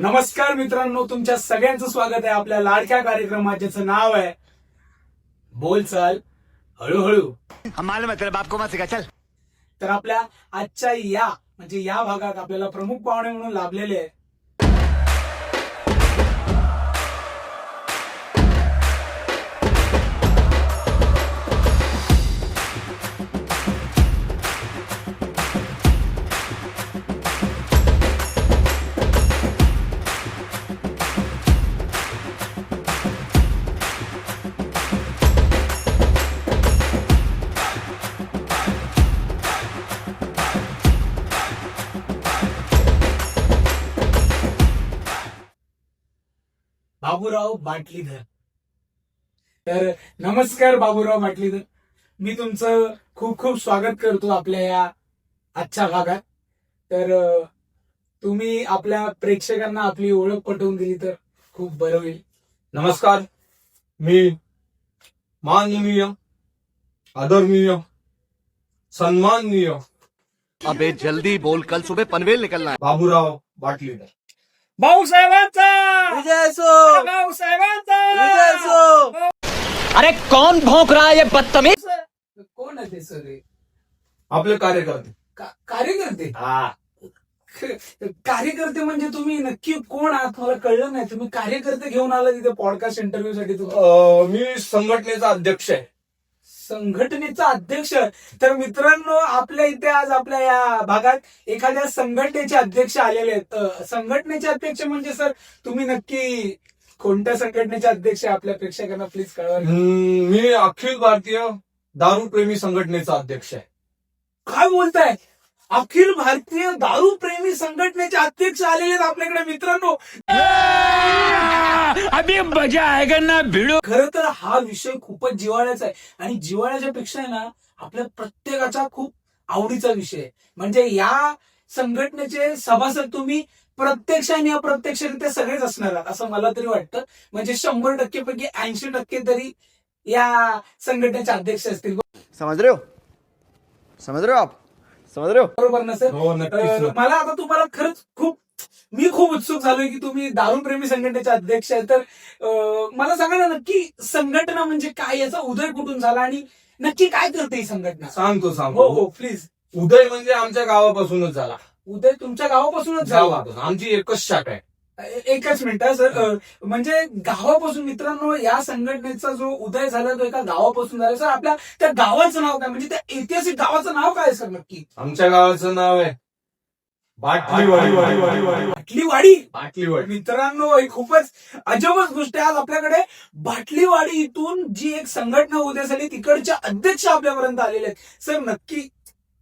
नमस्कार मित्रांनो, तुमच्या सगळ्यांचं स्वागत आहे आपल्या लाडक्या कार्यक्रमात ज्याचं नाव आहे बोलचाल हळूहळू. चल. तर आपल्या आजच्या या भागात आपल्याला प्रमुख पाहुणे म्हणून लाभलेले आहे बाबूराव बाटलीधर. तर नमस्कार बाबूराव बाटलीधर, मी तुमचं खूप खूप स्वागत करतो आपल्या या आजच्या भागात. तर तुम्ही आपल्या प्रेक्षकांना आपली ओळख पटवून दिली तर खूप बरं होईल. नमस्कार, मी माननीय, आदरणीय, सन्माननीय अबे जल्दी बोल, कल सुबह पनवेल निकलना है. बाबूराव बाटलीधर. भाऊसाहेबांचा विजय असो. भाऊसाहेबांचा. अरे कौन भौंक रहा है ये बदतमीज. कोण आहे ते सर? आपले कार्यकर्ते. कार्यकर्ते. हा, कार्यकर्ते म्हणजे तुम्ही नक्की कोण आहात मला कळलं नाही. तुम्ही कार्यकर्ते घेऊन आला तिथे पॉडकास्ट इंटरव्ह्यू साठी? मी संघटनेचा अध्यक्ष आहे. संघटनेचा अध्यक्ष. तर मित्रांनो, आपल्या इथे आज आपल्या या भागात एखाद्या संघटनेचे अध्यक्ष आलेले आहेत. संघटनेचे अध्यक्ष म्हणजे सर तुम्ही नक्की कोणत्या संघटनेचे अध्यक्ष आहे आपल्या प्रेक्षकांना प्लीज कळवा. मी अखिल भारतीय दारूप्रेमी संघटनेचा अध्यक्ष आहे. काय बोलताय? अखिल भारतीय दारू प्रेमी संघटनेचे अध्यक्ष आलेले आहेत आपल्याकडे मित्रांनो. अभी मजा आएगा ना भिड़ो. खरं तर हा विषय खूपच जिव्हाळ्याचा आहे आणि जिव्हाळ्याच्या पेक्षा आहे ना आपल्या प्रत्येकाचा खूप आवडीचा विषय आहे. म्हणजे या संघटनेचे सभासद तुम्ही प्रत्यक्ष आणि अप्रत्यक्षरित्या सगळेच असणार आहात असं मला तरी वाटतं. म्हणजे 100% पैकी 80% तरी या संघटनेचे अध्यक्ष असतील. समझ रहे हो आप, समझ रहे हो. बरोबर ना सर? हो, नक्कीच. मला आता तुम्हाला खरंच मी खूप उत्सुक झालोय की तुम्ही दारूप्रेमी संघटनेचे अध्यक्ष आहे. तर मला सांगा ना, नक्की संघटना म्हणजे काय, याचा उदय कुठून झाला आणि नक्की काय करते ही संघटना? सांगतो हो हो प्लीज. उदय म्हणजे आमच्या गावापासूनच झाला. उदय तुमच्या गावापासूनच झाला? गावापासून. आमची एकच शाखा आहे. एकच मिनिट सर. म्हणजे गावापासून मित्रांनो या संघटनेचा जो उदय झाला तो एका गावापासून झाला. सर आपल्या त्या गावाचं नाव काय, म्हणजे त्या ऐतिहासिक गावाचं नाव काय सर नक्की? आमच्या गावाचं नाव आहे बाटलीवाडी. बाटलीवाडी. बाटलीवाडी. मित्रांनो ही खूपच अजबच गोष्ट आहे. आज आपल्याकडे बाटलीवाडी इथून जी एक संघटना उदय झाली तिकडच्या अध्यक्ष आपल्यापर्यंत आलेले आहेत. सर नक्की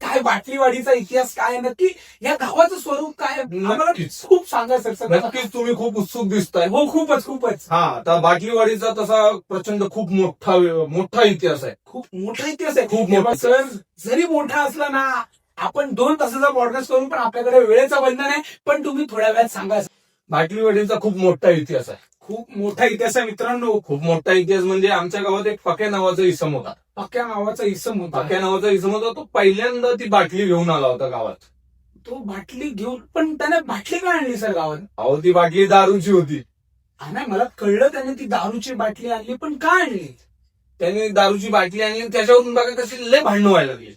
काय बाटलीवाडीचा इतिहास काय आहे, नक्की या गावाचं स्वरूप काय आहे? आम्हाला नक्कीच. खूप सांगा सर. सर नक्कीच तुम्ही खूप उत्सुक दिसताय. हो खूपच हा, तर बाटलीवाडीचा तसा प्रचंड खूप मोठा इतिहास आहे. खूप मोठा इतिहास आहे. खूप मोठा. सर जरी मोठा असला ना, आपण 2 तासाचा पॉडकास्ट करू पण आपल्याकडे वेळेचं बंधन आहे. पण तुम्ही थोड्या वेळात सांगा. बाटलीवाडीचा खूप मोठा इतिहास आहे. खूप मोठा इतिहास आहे मित्रांनो. खूप मोठा इतिहास म्हणजे आमच्या गावात एक पक्या नावाचा इसम होता. पक्या नावाचा इसम होता. पक्या नावाचा इसम होता. तो पहिल्यांदा ती बाटली घेऊन आला होता गावात. तो बाटली घेऊन, पण त्याने बाटली का आणली सर गावात? अहो, ती बाटली दारूची होती. हा नाही, मला कळलं त्याने ती दारूची बाटली आणली, पण का आणली? त्याने दारूची बाटली आणली आणि त्याच्यावरून बघा कशी लय भांडणं व्हायला लागली.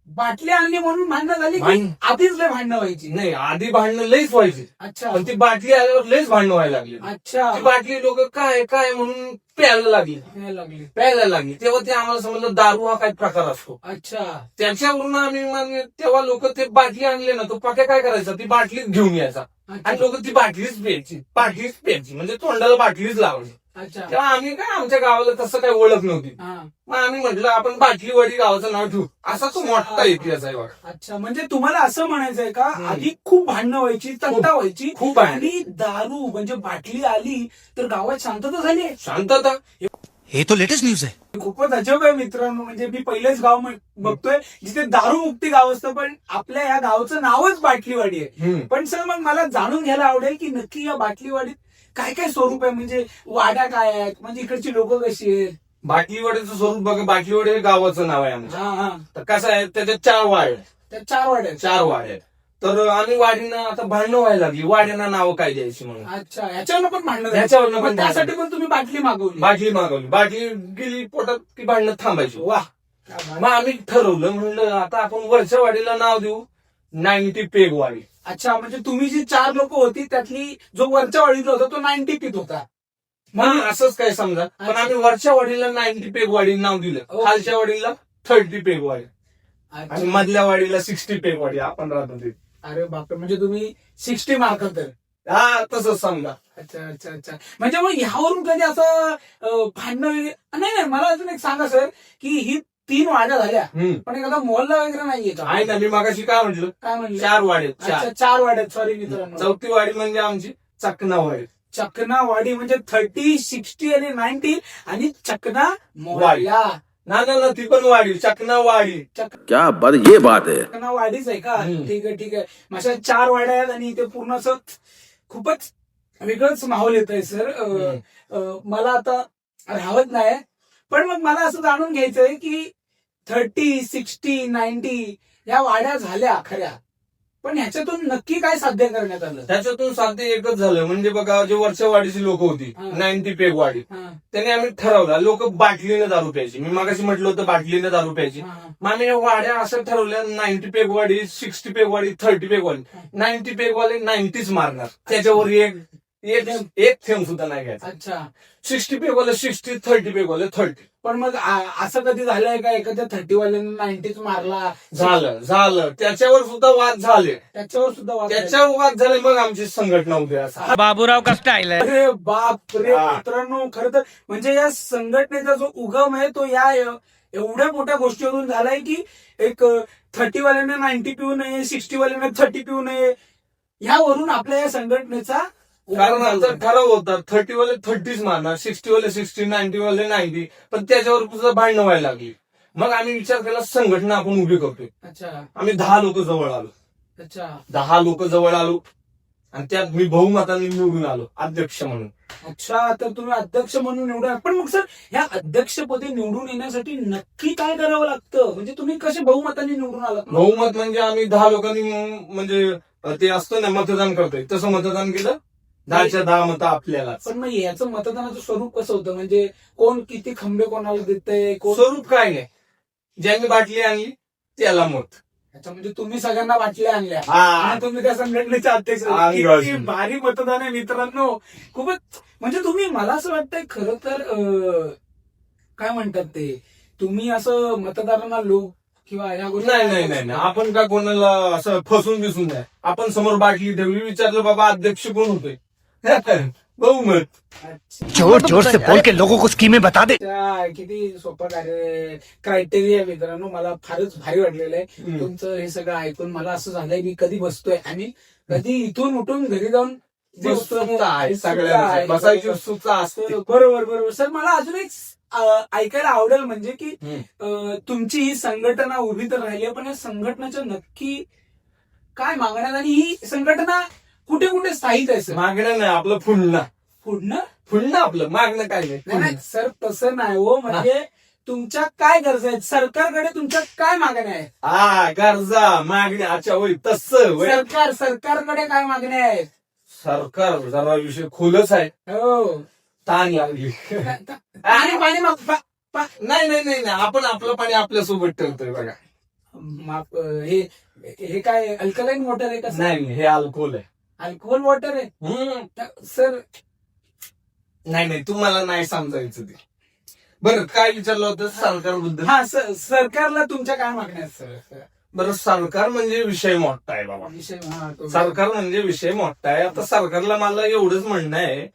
बाटली आणली म्हणून भांडणं झाली की भांडण- आधीच लय भांडणं व्हायची? नाही, आधी भांडणं लईच व्हायची, अच्छा पण ती बाटली आल्यावर लईच भांडणं व्हायला लागली. अच्छा. ती बाटली लोक काय काय म्हणून प्यायला लागली. तेव्हा ते आम्हाला समजलं दारू हा काय प्रकार असतो. अच्छा. त्याच्यावरून आम्ही तेव्हा लोक ते बाटली आणले ना, तो पक्या काय करायचा, ती बाटलीच घेऊन यायचा आणि लोक ती बाटलीच प्यायची म्हणजे तोंडाला बाटलीच लावली. अच्छा. तेव्हा आम्ही काय, आमच्या गावाला तसं काही ओळख नव्हती. हा. मग आम्ही म्हटलं आपण बाटलीवाडी गावाचं नाव ठेवू. असा तो मोठा इतिहास आहे बघा. अच्छा, म्हणजे तुम्हाला असं म्हणायचंय का आधी खूप भांडणं व्हायची, तंटा व्हायची, खूप आहे. आणि दारू म्हणजे बाटली आली तर गावात शांतता झाली? शांतता. ये तो लेटेस्ट न्यूज है. खूपच अजब आहे मित्रांनो. म्हणजे मी पहिलेच गाव बघतोय जिथे दारू मुक्ती गाव असतं, पण आपल्या या गावचं नावच बाटलीवाडी आहे. पण सर मग मला जाणून घ्यायला आवडेल की नक्की या बाटलीवाडीत काय काय स्वरूप आहे, म्हणजे वाड्या काय आहेत, म्हणजे इकडची लोक कशी आहेत? बाटलीवाडीचं स्वरूप बघा. बाटलीवाडी हे गावाचं नाव आहे आमचं. हा. तर कसं आहे, त्याच्यात 4 वाड्या आहेत. त्या 4 वाड्या आहेत. 4 वाड्या आहेत. तर आम्ही वाडीनं आता भांडणं व्हायला लागली, वाड्यांना नावं काय द्यायची म्हणून. अच्छा, याच्यावरनं पण भांडणं झाली. ह्याच्यावरनं पण पण त्यासाठी पण तुम्ही बाटली मागवली. बाटली मागवली, बाटली गेली पोटात की भांडणं थांबायची. वा. मग आम्ही ठरवलं, म्हणलं आता आपण वरच्या वाडीला नाव देऊ 90 पेग वाडी. अच्छा, म्हणजे तुम्ही जी 4 लोक होती त्यातली जो वरच्या वाडीतला होता तो 90 पित होता. मग असंच काय समजा, पण आम्ही वरच्या वाडीला 90 पेग वाडी नाव दिलं, ओके. खालच्या वाडीला 30 पेग वाडी अच्छा. आणि मधल्या वाडीला 60 पेग वाडी. आपण राहतो ते. अरे बापरे, म्हणजे तुम्ही 60 मार्क तर. हा, तसंच समजा. अच्छा अच्छा अच्छा. म्हणजे मग ह्यावरून कधी असं भांडणं वगैरे नाही नाही, मला अजून एक सांगा सर, की ही 3 वाड्या झाल्या, पण एखादा मोहल्ला वगैरे नाहीये का? आहे ना, मी मागाशी काय म्हटलं, काय म्हणले? 4 वाडे, अच्छा, 4 वाड्यात. सॉरी मित्रांनो. चौथी वाडी म्हणजे आमची चकना वाडी. चकना वाडी म्हणजे 30, 60 आणि 90 आणि चकना वाडी. मोहल्ला. ना ती पण वाडी, चकना वाडी. क्या बात, ये बात है. चकना वाडीच आहे का? हम्म. ठीक आहे ठीक आहे. माझ्या 4 वाड्या आहेत आणि इथे पूर्ण असं खूपच वेगळंच माहोल येत आहे सर. मला आता राहत नाही, पण मग मला असं जाणून घ्यायचंय की 30, 60, 90 या वाड्या झाल्या खऱ्या, पण ह्याच्यातून नक्की काय साध्य करण्यात आलं? त्याच्यातून साध्य एकच झालं, म्हणजे बघा, जे वरच्या वाडीची लोक होती हा. 90 पेग वाडी, हा, त्याने आम्ही ठरवलं लोक बाटलीने दारू प्यायची. मी मागाशी म्हटलं होतं बाटलीने दारू प्यायची. हा. मग आम्ही या वाड्या असं ठरवल्या, 90 पेग वाडी, 60 पेग वाडी, 30 पेग वाडी. 90 पेग वाले 90च मारणार, त्याच्यावर एक थेंब सुद्धा नाही घ्यायचा. अच्छा. 60 पेग वाले 60, 30 पेग वाले 30. पण मग असं कधी झालंय का एखाद्या 30 वाल्यांना 90च मारला? झालं त्याच्यावर सुद्धा वाद झाले. त्याच्यावर सुद्धा वाद झाला? त्याच्यावर वाद झाले, मग आमची संघटना उद्या असा. बाबूराव का स्टाईल है. अरे बाप रे हा. मित्रांनो, खरं तर म्हणजे या संघटनेचा जो उगम आहे तो या एवढ्या मोठ्या गोष्टीवरून झालाय की एक 30 वाल्यांना 90 पिऊ नये, 60 वाल्यांना 30 पिऊ नये, यावरून आपल्या या संघटनेचा कारण उगम आमचा झालाय. ठराव होता 30 वाले 30च मारणार, 60 वाले 60, 90 वाले 90, पण त्याच्यावर सुद्धा भांडणं व्हायला लागली. मग आम्ही विचार केला, संघटना आपण उभी करतोय. अच्छा आम्ही 10 लोक जवळ आलो, अच्छा 10 लोक जवळ आलो, आणि त्यात मी बहुमताने निवडून आलो अध्यक्ष म्हणून. अच्छा. तर तुम्ही अध्यक्ष म्हणून निवडून, पण मग सर ह्या अध्यक्षपदी निवडून येण्यासाठी नक्की काय करावं लागतं? म्हणजे तुम्ही कसे बहुमताने निवडून आलात? बहुमत म्हणजे आम्ही 10 लोकांनी म्हणजे ते असतं ना, मतदान करतोय तसं मतदान केलं. 10च्या 10 मतं आपल्याला. पण मग याचं मतदानाचं स्वरूप कसं होतं? म्हणजे कोण किती खंबे कोणाला देतंय? कोण? स्वरूप काय नाही, ज्यांनी बाटली आणली त्याला मत. अच्छा, म्हणजे तुम्ही सगळ्यांना बाटल्या आणल्या हा. आणि तुम्ही त्या संघटनेचे अध्यक्ष. आम्ही किती गावचे. भारी मतदान आहे मित्रांनो. खूपच म्हणजे तुम्ही, मला असं वाटतंय खरं तर काय म्हणतात ते, तुम्ही असं मतदारांना लोक किंवा या गोष्टी नाही, आपण का कोणाला असं फसून बिसून नाही. आपण समोर बाटली ठेवली, विचारलं बाबा अध्यक्ष कोण होते, बहुमत. अच्छा. जोर जोर से बोल के लोगों को स्कीमें बता दे. अच्छा, किती सोपं कार्य, क्रायटेरिया मित्रांनो. मला फारच भारी वाटलेलं आहे तुमचं हे सगळं ऐकून. मला असं झालंय मी कधी बसतोय आणि कधी इथून उठून घरी जाऊन उत्सुकता आहे सगळ्यांना, बसायची उत्सुकता असते. बरोबर. सर मला अजून एक ऐकायला आवडेल, म्हणजे की तुमची ही संघटना उभी तर राहिली आहे, पण या संघटनेच्या नक्की काय मागण्यात आणि ही संघटना कुठे कुठे स्थायिक आहे सर? मागणं नाही आपलं, फुडणं आपलं, मागणं काय नाही नाही. सर, तसं नाही हो. म्हणजे तुमच्या काय गरजा आहेत? सरकारकडे तुमच्या काय मागण्या आहेत? हा, गरजा मागणी. अच्छा, होय तसं होय. सरकारकडे काय मागण्या आहेत? सरकार जरा विषय खोलच आहे, हो. ताण लागली. आणि पाणी नाही, आपण आपलं पाणी आपल्यासोबत ठेवतोय बघा. हे काय अल्कलाईन वॉटर आहे का? नाही, हे अल्कोहोल आहे. अल्कोहोल वॉटर आहे सर? नाही, तुम्हाला नाही समजायचं ते. बरं, काय विचारलं होतं सरकारबद्दल? हा, सरकारला तुमच्या काय मागण्या आहेत सर? बरं, सरकार म्हणजे विषय मोठा आहे बाबा. सरकार म्हणजे विषय मोठा आहे. आता सरकारला मला एवढंच म्हणणं आहे,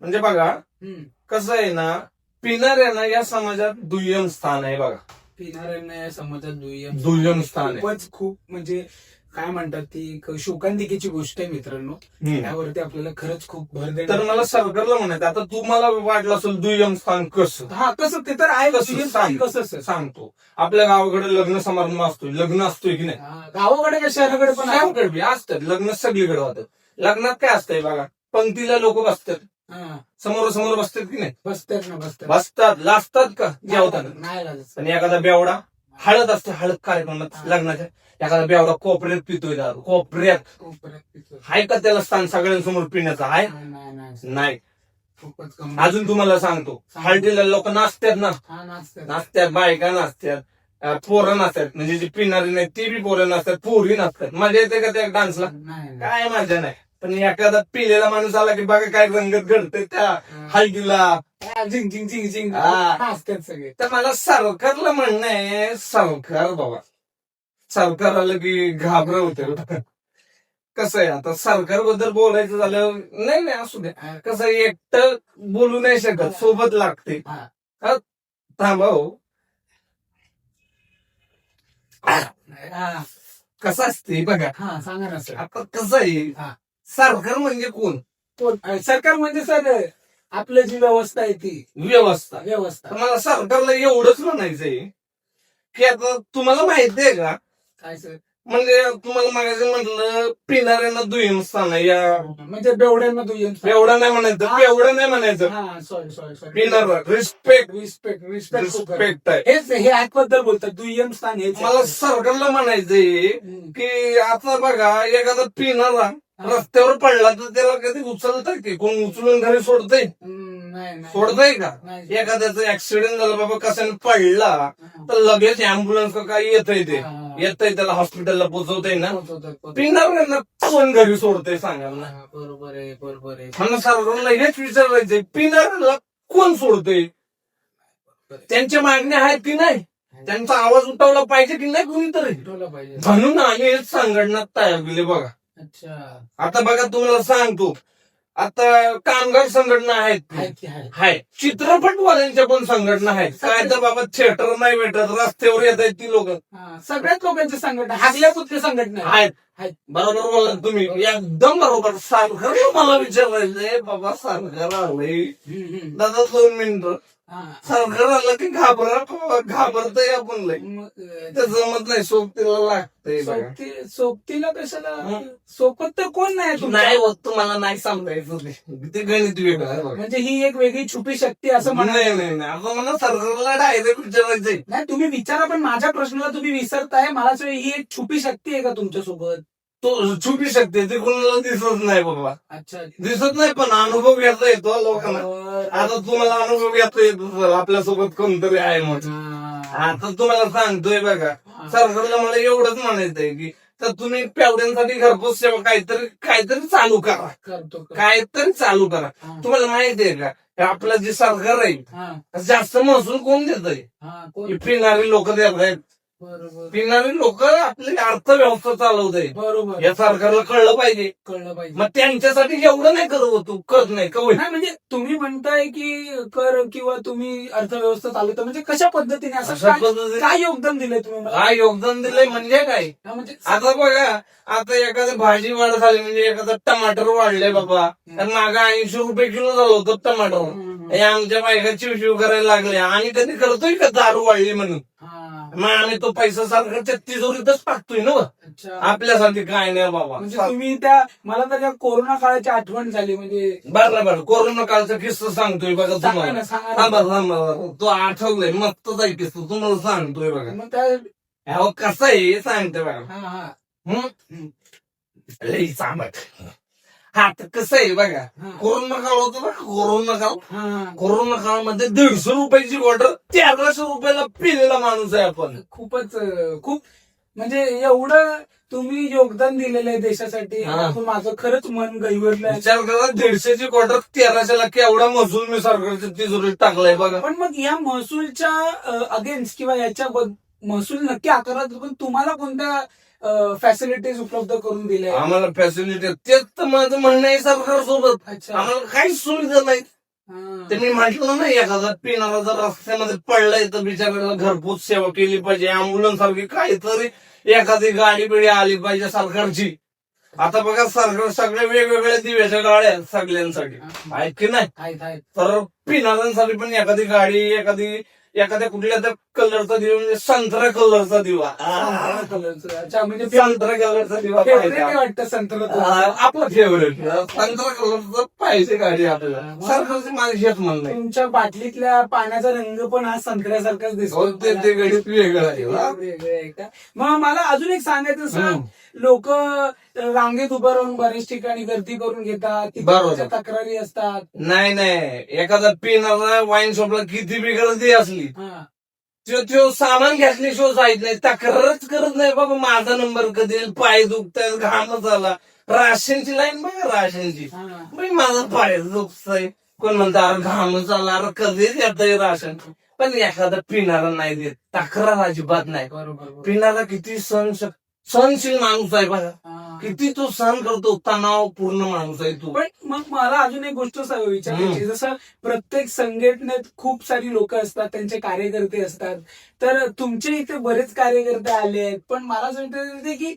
म्हणजे बघा कसं आहे ना, पिणाऱ्यांना या समाजात दुय्यम स्थान आहे बघा. पिणाऱ्यांना या समाजात दुय्यम स्थान आहे. खूप म्हणजे काय म्हणतात ती एक शोकांतिकेची गोष्ट आहे मित्रांनो. यावरती आपल्याला खरंच खूप भर देणं. तर मला सरकारला म्हणायचं, आता तुम्हाला वाटलं असेल दुय्यम स्थान कसं? हा, कसं ते तर आहे. कसं सर? सांगतो. आपल्या गावाकडे लग्न समारंभ असतोय, लग्न असतोय की नाही? गावाकडे का शहराकडे पण आहे? शहराकडे बी असतात लग्न, सगळीकडे होतात. लग्नात काय असतंय बघा, पंक्तीला लोक बसतात, समोर बसतात की नाही? बसतात ना, बसतात, लाजतात का जेवताना? नाही लागत. आणि एखादा बेवडा हळद असते, हळद कार्यक्रमात लग्नाच्या एखादा बेवडा कोपऱ्यात पितोय दारू, कोपऱ्यात हाय का त्याला स्थान सगळ्यांसमोर पिण्याचं आहे? नाही. अजून तुम्हाला सांगतो, हळदीला लोक नाचतात ना, नाचतात, बायका नाचतात, पोरं नाचतात, म्हणजे जी पिणारी नाही ती बी पोरं नाचतात, पोरी नाचतात. मजा येते का त्या डान्सला? काय मजा नाही. पण एखादा पिलेला माणूस आला की बघा काय रंगत घडते त्या हळदीला, झिंग झिंग झिंग झिंग हा. असतात सगळे. तर मला सरकारला म्हणणं आहे, सरकार बाबा, सरकार आलं की घाबरवते. कसं आहे आता सरकारबद्दल बोलायचं झालं, नाही असू द्या, कसं आहे, एकटं बोलू नाही शकत, सोबत लागते. थांबा हो. कसं असते बघा, सांगा ना सर. आता कसं आहे, सरकार म्हणजे कोण? सरकार म्हणजे सर आपलं जी व्यवस्था आहे ती व्यवस्था. व्यवस्था. तर मला सरकारला एवढंच म्हणायचंय की आता तुम्हाला माहिती आहे का, काय सर? म्हणजे तुम्हाला मागायचं म्हटलं पिणाऱ्यांना दुय्यम स्थान आहे या, म्हणजे बेवड्यांना दुय्यम स्थान. एवढं नाही म्हणायचं, एवढं नाही म्हणायचं, हा सॉरी पिणार रिस्पेक्ट रिस्पेक्ट रिस्पेक्ट आहे. हेच हे ऍप बद्दल बोलतात, दुय्यम स्थान हेच. मला सरकारला म्हणायचंय की आता बघा एखादा पिणारा रस्त्यावर पडला तर त्याला कधी उचलतंय की कोण उचलून घरी सोडतंय? सोडतंय का? एखाद्याचा ऍक्सिडेंट झाला बाबा कशाने पडला तर लगेच अँब्युलन्स का काही येतंय, ते येतंय त्याला हॉस्पिटलला पोहोचवतंय ना. पिणाऱ्यांना कोण घरी सोडतंय सांगा ना. बरोबर आहे बरोबर आहे. मला सरकारला हेच विचारायचंय, पिणाऱ्याला कोण सोडतंय? त्यांच्या मागण्या आहेत की नाही? त्यांचा आवाज उठवला पाहिजे की नाही कुणीतरी? पाहिजे. म्हणून आम्ही एक संघटना तयार केली बघा. अच्छा. आता बघा तुम्हाला सांगतो, आता कामगार संघटना आहेत, हाय, चित्रपटवाल्यांच्या पण संघटना आहेत. काय तर बाबा थिएटर नाही भेटत, रस्त्यावर येत आहेत ती लोक, सगळ्याच लोकांची संघटना, हागल्या कुठली संघटना आहेत. बरोबर बोला तुम्ही, एकदम बरोबर. सरकारला मला विचारायचंय बाबा, सरकार आलंय दादा 2 मिनिटं, सरकार आलं की घाबरतय आपण लय, ते जमत नाही, सोबतीला लागतंय. सोबतीला कशाला? सोबत तर कोण नाही नाही होत, तुम्हाला नाही समजायचं ते गणित वेगळं आहे बघा. म्हणजे ही एक वेगळी छुपी शक्ती असं नाही आता मला सरकारला डायरेक्ट विचारायचंय. नाही, तुम्ही विचारा, पण माझ्या प्रश्नाला तुम्ही विसरताय. मला ही एक छुपी शक्ती आहे का तुमच्यासोबत? तो छुपी शकते, ते कोणाला दिसत नाही बाबा. अच्छा. दिसत नाही, पण अनुभव घेता येतो लोकांना. आता तुम्हाला अनुभव घेता येतो आपल्यासोबत कोणतरी आहे म्हणून. आता तुम्हाला सांगतोय बघा, सरकारला मला एवढंच म्हणायचंय की तर तुम्ही पेवड्यांसाठी घरपोच सेवा काहीतरी चालू करा, काहीतरी चालू करा. तुम्हाला माहितीये का, आपलं जे सरकार आहे जास्त महसूल कोण देत आहे? पिणारी लोक देत आहेत. पिणारी लोक आपली अर्थव्यवस्था चालवत आहे. बरोबर. या सरकारला कळलं पाहिजे. मग त्यांच्यासाठी एवढं नाही करत नाही का? म्हणजे तुम्ही म्हणताय की कर किंवा तुम्ही अर्थव्यवस्था चालवता, म्हणजे कशा पद्धतीने, असं काय योगदान दिलंय तुम्ही मला? काय योगदान दिलंय म्हणजे काय? म्हणजे आता बघा, आता एखादी भाजी वाढ झाली, म्हणजे एखादा टमाटर वाढले बाबा, तर मागं 80 रुपये किलो झालं होतं टमाटर. हे आमच्या बायका चिवचिव करायला लागल्या. आणि कधी करतोय का दारू वाढली म्हणून? मग आम्ही तो पैसा सरकारच्या तिजोरीतच टाकतोय ना. आपल्यासाठी काय नाही बाबा. म्हणजे तुम्ही त्या, मला तर त्या कोरोना काळाची आठवण झाली. म्हणजे बरं कोरोना काळचा किस्सा सांगतोय बघा तुम्हाला. थांबा, तो आठवलंय, मस्त जाईल किस्सा तुम्हाला सांगतोय बघा. मग त्या कसं आहे सांगतोय बघा. लई सांगत. हा, तर कसं आहे बघा, कोरोना काळ होतो बघा, कोरोना काळामध्ये 150 रुपयाची बॉटल 1300 रुपयाला पिलेला माणूस आहे आपण. खूप म्हणजे एवढं तुम्ही योगदान दिलेलं आहे देशासाठी. माझं खरंच मन गैवरलं. विचार करा, 150ची क्वार्टर 1300ला केवढा महसूल मी सरकारच्या तिजोरीत टाकलाय बघा. पण मग या महसूलच्या अगेन्स्ट किंवा याच्या महसूल नक्की आकारत, पण तुम्हाला कोणत्या फॅसिलिटीज उपलब्ध करून दिल्या? आम्हाला फॅसिलिटी, तेच तर माझं म्हणणं आहे सरकार सोबत. आम्हाला काहीच सुविधा नाहीत. ते मी म्हटलं नाही, एखादा पिणारा जर रस्त्यामध्ये पडलाय तर बिचारायला घरपोच सेवा केली पाहिजे, अँब्युलन्स सारखी काहीतरी एखादी गाडी बिडी आली पाहिजे सरकारची. आता बघा, सरकार सगळ्या वेगवेगळ्या दिव्याच्या गाड्या आहेत सगळ्यांसाठी, आहेत की नाही? तर पिणाऱ्यांसाठी पण एखादी गाडी, एखाद्या कुठल्या तर कलरचा दिवा म्हणजे संत्रा कलरचा दिवा. संत्रा कलरचं. अच्छा, म्हणजे संत्रा कलरचा दिवा favorite पाहिजे. काय वाटतं संत्रा आपलं फेवरेट संत्रा कलरचं पाहिजे गाडी आपल्याला. सरकारची माझी शेत म्हणणं आहे. तुमच्या बाटलीतल्या पाण्याचा रंग पण हा संत्र्यासारखाच दिसतो. हो, ते गणित वेगळं आहे. वेगळे आहे का? मग मला अजून एक सांगायचं सर, लोक रांगेत उभं राहून बऱ्याच ठिकाणी गर्दी करून घेतात, बरोबर. तिकडच्या तक्रारी असतात. नाही एखादा पिणारा वाईन शॉपला किती बी गर्दी असली हा. तो सामान घेतल्याशिवाय जायत नाही, तक्रारच करत नाही. बाबा माझा नंबर कधी येईल, पाय दुखतायत, घामच आला. राशनची लाईन बघा, राशनची हा. बाई माझा पाय दुखतंय. कोण म्हणतं अरे घामच आला, अरे कधीच येतंय राशन. पण एखादा पिणारा नाही देत, तक्रार अजिबात नाही. बरोबर. पिणारा किती सहनशील माणूस आहे बघा, हा. किती तो सहन करतो, तणाव पूर्ण माणूस आहे तो. पण मग मला अजून एक गोष्ट विचारायची, जसं प्रत्येक संघटनेत खूप सारी लोक असतात, त्यांचे कार्यकर्ते असतात. तर तुमचे इथे बरेच कार्यकर्ते आले आहेत, पण मला असं विचारायचं की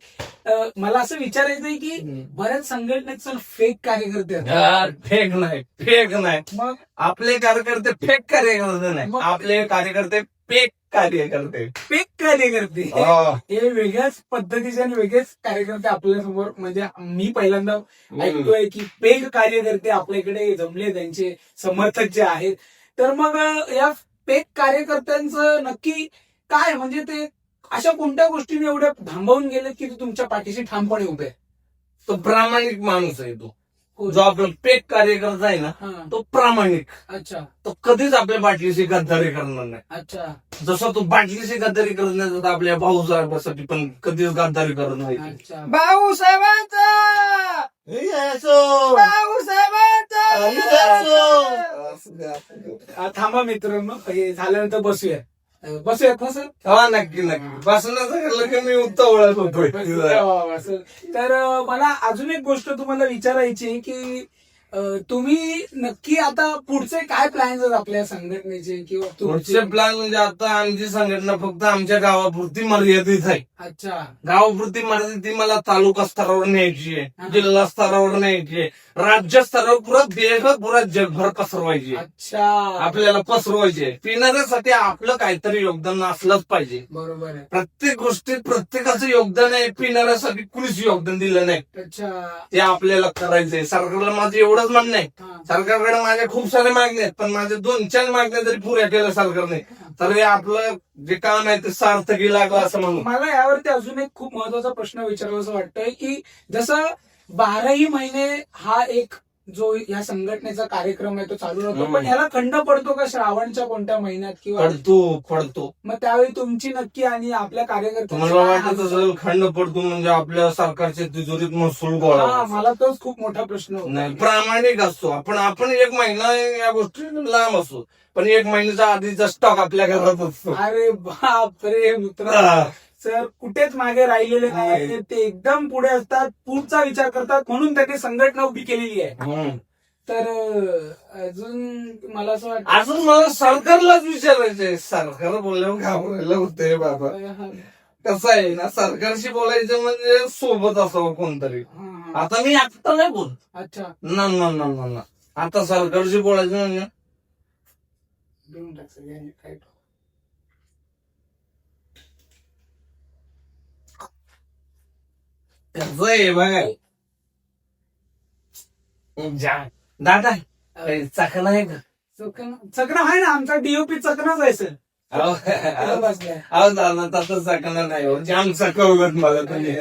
मला असं विचारायचंय की बऱ्याच संघटनेत फेक कार्यकर्ते असतात. फेक नाही. मग आपले कार्यकर्ते फेक कार्यकर्ते नाही, मग- आपले कार्यकर्ते फेक कार्यकर्ते. फेक कार्यकर्ते हो. हे वेगळ्याच पद्धतीचे आणि वेगळेच कार्यकर्ते आपल्या समोर, म्हणजे मी पहिल्यांदा ऐकतोय की फेक कार्यकर्ते आपल्याकडे जमले, त्यांचे समर्थक जे आहेत. तर मग या फेक कार्यकर्त्यांचं नक्की काय, म्हणजे ते अशा कोणत्या गोष्टीने एवढ्या थांबवून गेले की ते तुमच्या पाठीशी ठामपणे उभे आहे? तो प्रामाणिक माणूस आहे तो. जो आपला फेक कार्यकर्ता आहे ना, हा. तो प्रामाणिक. अच्छा तो कधीच आपल्या बाटलीशी गद्दारी करणार नाही. अच्छा जसं तो बाटलीशी गद्दारी करत नाही, तसं आपल्या भाऊसाहेबासाठी पण कधीच गद्दारी करत नाही. अच्छा. भाऊसाहेबांचा थांबा मित्रांनो, हे झाल्यानंतर बसूयात ना सर? हा नक्की बसण्याचं गेलं की मी उत्तावळत होतोय. तर मला अजून एक गोष्ट तुम्हाला विचारायची आहे की तुम्ही नक्की आता पुढचे काय प्लॅन्स आहेत आपल्या संघटनेचे किंवा पुढचे प्लॅन म्हणजे आता आमची संघटना फक्त आमच्या गावापुरती मर्यादित आहे. अच्छा. गावापुरती मर्यादित ती मला तालुका स्तरावर न्यायची हा. आहे, जिल्हा स्तरावर न्यायची आहे, राज्य स्तरावर पुरा देशभर पुरा जगभर पसरवायची आहे. अच्छा. आपल्याला पसरवायची आहे. पिणाऱ्यासाठी आपलं काहीतरी योगदान असलंच पाहिजे. बरोबर आहे. प्रत्येक गोष्टीत प्रत्येकाचं योगदान आहे, पिणाऱ्यासाठी कुणीच योगदान दिलं नाही. अच्छा. ते आपल्याला करायचंय. सरकारला माझं एवढंच म्हणणं आहे, हा. सरकारकडे माझ्या खूप सारे मागण्या आहेत, पण माझ्या 2-4 मागण्या जरी पुऱ्या केल्या सरकारने तर हे आपलं जे काम आहे ते सार्थकी लागलं असं म्हणून. मला यावरती अजून एक खूप महत्वाचा प्रश्न विचारावासा वाटतोय की जसं 12ही महिने हा एक जो या संघटनेचा कार्यक्रम आहे तो चालू राहतो, पण ह्याला खंड पडतो का श्रावणच्या कोणत्या महिन्यात किंवा पडतो. मग त्यावेळी तुमची नक्की आणि आपल्या तुम्हाला वाटत कार्यकर्त्यांची असेल खंड पडतो म्हणजे आपल्या सरकारच्या तिजोरीत महसूल गोळा हा, होतो. मला तोच खूप मोठा प्रश्न होता. नाही, प्रामाणिक असतो आपण 1 महिना या गोष्टी लांब असतो, पण 1 महिन्याचा आधीचा स्टॉक आपल्या घरात असतो. अरे बापरे मित्र, सर कुठेच मागे राहिलेले नाही, ते एकदम पुढे असतात, पुढचा विचार करतात, म्हणून त्यांनी संघटना उभी केलेली आहे. तर अजून मला असं वाटतं, अजून मला सरकारलाच विचारायचंय. सरकार बोलल्यावर घाबरायला होतंय बाबा. कसं आहे ना, सरकारशी बोलायचं म्हणजे सोबत असावं कोणतरी. आता मी आता नाही बोल. अच्छा. ना आता सरकारशी बोलायचं म्हणजे देऊन टाक सगळ्यांनी काय. कसं आहे बघा. दादा चाकणं आहे का? चकना आहे ना, आमचा डीओपी चकनाच आहे सर. अहो दादा तसं चाकणं नाही हो, जाम चकवलं मला तुम्ही.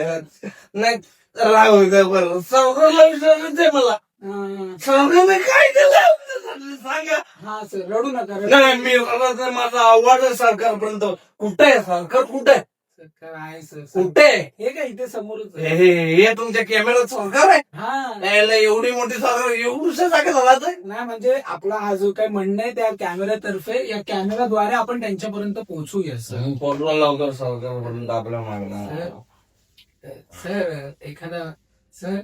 नाही राहू द्या बरं. सरकारला विचारायचंय मला, सरकारने काय केलं सांगा. हा सर, रडू नका. नाही मी रडत नाही, माझा आव्हान आहे सरकारपर्यंत. कुठे आहे सरकार? कुठे आहे? सरकार आहे सर. कुठे आहे? हे काय इथे समोरच आहे. हे तुमच्या कॅमेऱ्यात सरकार आहे? हा. यायला एवढी मोठी सरकार एवढ्या जागा झाला. नाही म्हणजे आपला हा जो काही म्हणणं आहे त्या कॅमेऱ्यातर्फे, या कॅमेऱ्याद्वारे आपण त्यांच्यापर्यंत पोहोचूया सर. पोचवा लवकर सरकारपर्यंत आपल्या मागण्या. सर एखादा सर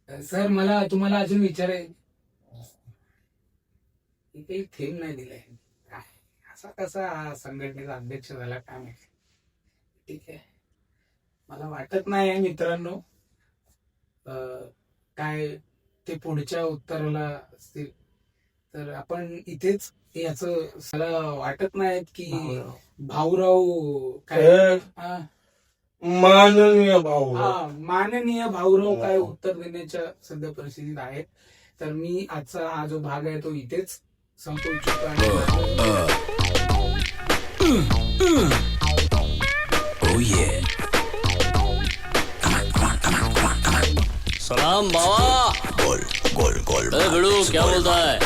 सर मला तुम्हाला अजून विचाराय, काही थेंब नाही दिलाय, असा कसा संघटनेचा अध्यक्ष झाला काय माहिती. ठीक आहे, मला वाटत नाही मित्रांनो काय ते पुढच्या उत्तराला असतील. तर आपण इथेच याच मला वाटत नाही की भाऊराव काय हे हा, माननीय भाऊ माननीय भाऊराव काय उत्तर देण्याच्या सध्या परिस्थितीत आहेत. तर मी आजचा हा जो भाग आहे तो इथेच संपवू इच्छितो सलाम बाबा। गोल गोल गोल। बिड़ू क्या बोलता है?